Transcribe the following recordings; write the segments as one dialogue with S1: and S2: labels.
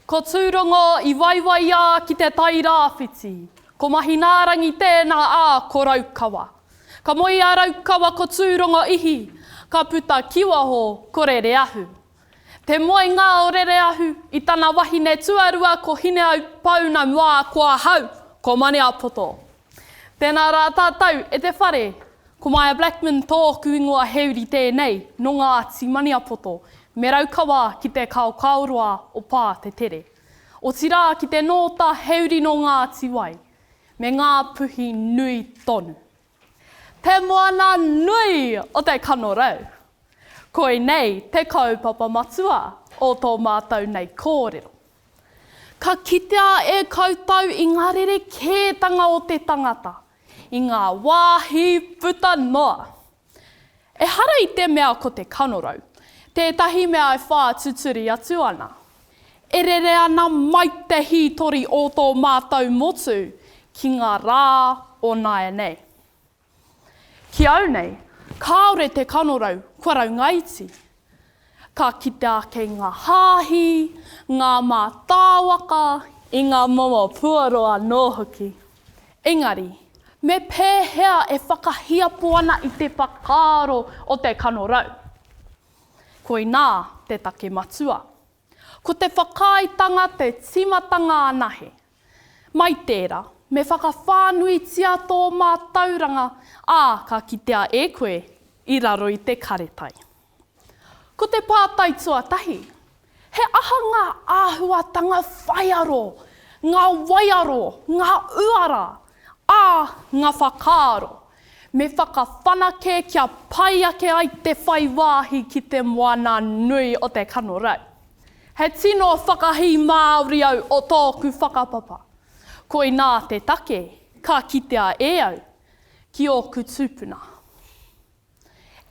S1: Ko tūrongo I waiwaia ki te tai rāwhiti. Ko mahi nārangi tēnā ko raukawa. Ka moi a raukawa ko tūrongo ihi. Ka puta kiwaho ko rere ahu. Te moi ngā o rere ahu I tana wahine tuarua ko hine au pauna mua kua hau ko mani a poto. Tēnā rā tātou te whare. Ko mai a Blackman tōku ingoa heuri tēnei no ngā ati mani a poto. Me raukawa ki te kaukauroa o pā te tere. O tira ki te nōta heuri no ngā ati wai. Me ngā puhi nui tonu. Te moana nui o te kano rau. Koe nei te kaupapa matua o tō mātou nei kōrero. Ka kitea koutou I ngā rere kētanga o te tangata. I ngā wāhi puta noa. E hara I te mea ko te kanorau. Tētahi mea e whā tuturi atu ana. E rere ana mai te hitori o tō mātou motu ki ngā rā o nae nei. Ki au nei, kāore te kanorau kua raungaiti. Ka kitea ke ngā hāhi, ngā mātāwaka, I ngā momo puaroa nōhuki. Engari, me pēhea e whakahiapo ana I te whakaaro o te kanorau. Koinā te take matua. Ko te whakaaitanga te timatanga anahe. Mai tērā, me whakawhānuitia tō mātauranga, ka kitea koe I raro I te karetai. Ko te pātai tuatahi, he aha ngā āhuatanga whaiaro, ngā waiaro, ngā uara, ngā whakaaro. Me whakawhanake kia pai ake ai te whai wāhi ki te moana nui o te kanorau. He tino whakahi Māori au o tōku whakapapa. Koinā te take, ka kitea au, ki ōku tūpuna.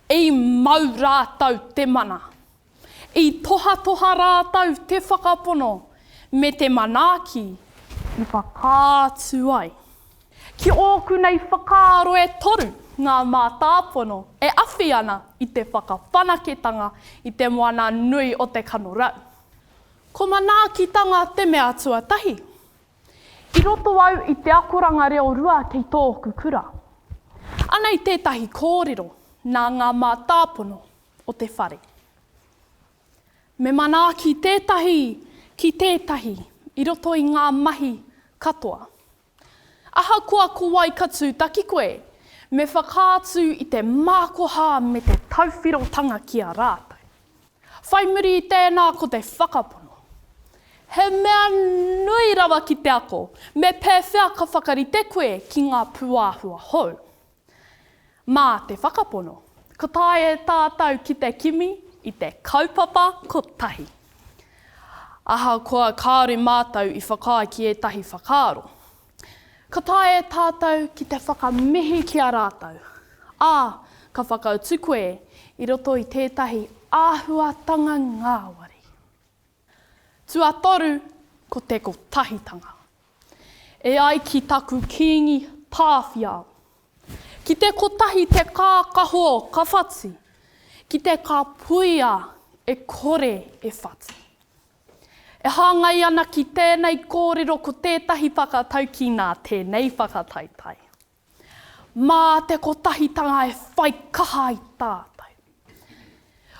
S1: I mau rātau te mana. I toha rātau te whakapono, me te manaaki, I whakātu ai. Ki ōku nei whakaaro toru, ngā mātāpono, awhi ana I te whakawhanaketanga I te moana nui o te kanorau. Ko manaakitanga te mea tuatahi. I roto au I te akoranga reo rua kei tōku kura. Ana I tētahi kōrero, nā ngā mātāpono o te whare. Me manaaki tētahi ki tētahi, I roto I ngā mahi katoa. Aha kua kuwai ka tūtaki koe, me whakātu I te mākoha me te tauwhirotanga ki a rātou. Whai muri I tēnā ko te whakapono. He mea nui rawa ki te ako, me pēwhea ka whakarite koe ki ngā puāhua hou. Mā te whakapono, ko tae tātou ki te kimi I te kaupapa ko tahi. Aha kua kāore mātou I whakai ki tahi whakaaro. Ka tae tātou ki te whakamihi ki a rātou. Ka whakautu koe I roto I tētahi āhuatanga ngāwari. Tuatoru ko te kotahitanga. E ai ki taku kingi pāwhiao. Ki te kotahi te kākaho ka whati. Ki te ka puia kore whati. E hāngai ana ki tēnei kōrero ko tētahi whakatau ki nā tēnei whakataitai. Mā te kotahitanga whai kaha I tātou.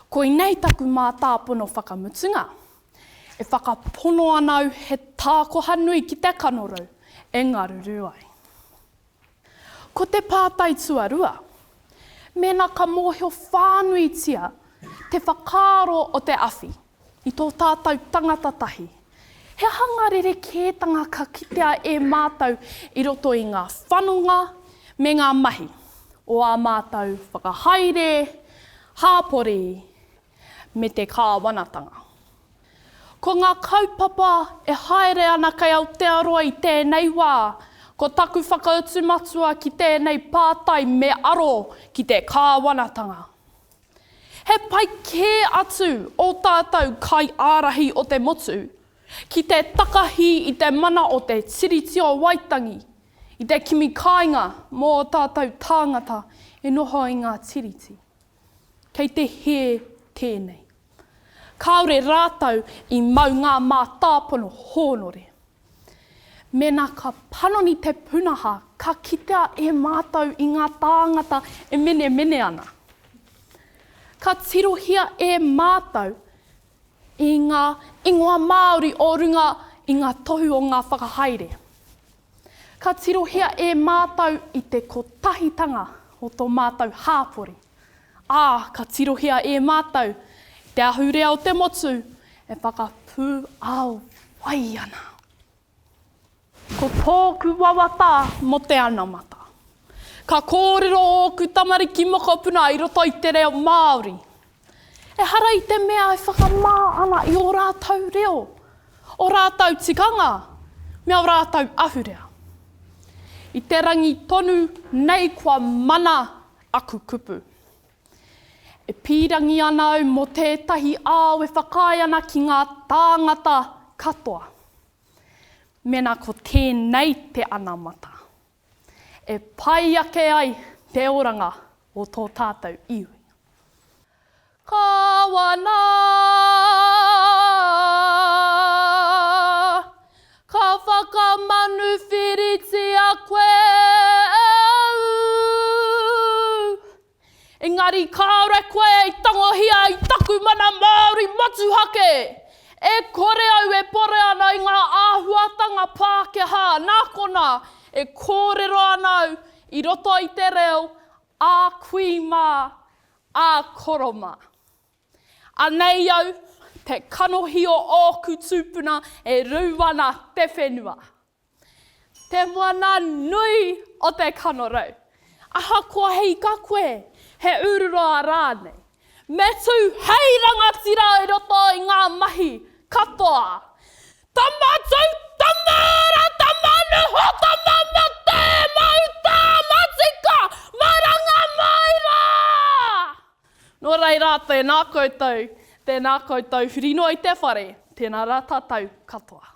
S1: Ko I nei taku mātāpono whakamutunga, whakapono anau he tākoha nui ki te kanorau, ngaruru ai. Ko te pātai tuarua, mena ka mōhio whānuitia te whakaaro o te awhi, I tō tātou tangata tahi. He hangarere kētanga ka kitea mātou I roto I ngā whanonga me ngā mahi. O a mātou whakahaere, hāpori, me te kāwanatanga. Ko ngā kaupapa haere ana kai Aotearoa I tēnei wā, ko taku whakautu matua ki tēnei pātai me aro ki te kāwanatanga. He pai kē atu o tātou kai ārahi o te motu, ki te takahi I te mana o te tiritio waitangi, I te kimi kāinga mō tātou tāngata noho I ngā tiriti. Kei te he tēnei. Kaore rātau I mau ngā mā tāpono hōnore. Mena ka panoni te punaha, ka kitea e mātou I ngā tāngata e mene ana. Ka tirohia e mātou I ngā ingoa Māori o runga I ngā tohu o ngā whakahaere. Ka tirohia e mātou I te kotahitanga o tō mātou hāpori. Ka tirohia e mātou te ahurea o te motu e whakapū au wai ana. Ko tōku wawata mo te anamata. Ka kōrero o ku tamariki mokopuna I roto I te reo Māori. E hara I te mea e whakamā ana I o rātou reo, o rātou tikanga, me o rātou ahurea. I te rangi tonu nei kua mana aku kupu. E pīrangi ana au mo tētahi ao e whakai ana ki ngā tāngata katoa. Mena ko tēnei te anamata. E pai ake ai te oranga o tō tātou iwi. Kawana, ka whakamanu whiriti a koe Engari kāore koe I tangohia I taku mana Māori motuhake. E kore au e pore ana I ngā āhuatanga Pākehā, nā kona, e kōrero ana au I roto I te reo, a kuima, a koroma. Anei au, te kanohi o ōku tūpuna e ruana te whenua. Te moana nui o te kanorau. Aha kua hei ka koe, he ururoa rānei. Me tū hei rangatira I roto I ngā mahi katoa. Tamatau, tamara, tamanuho, tamamate, mauta, matika, maranga maira! Nō reira, tēnā koutou, whirino I te whare, tēnā rā tātou katoa.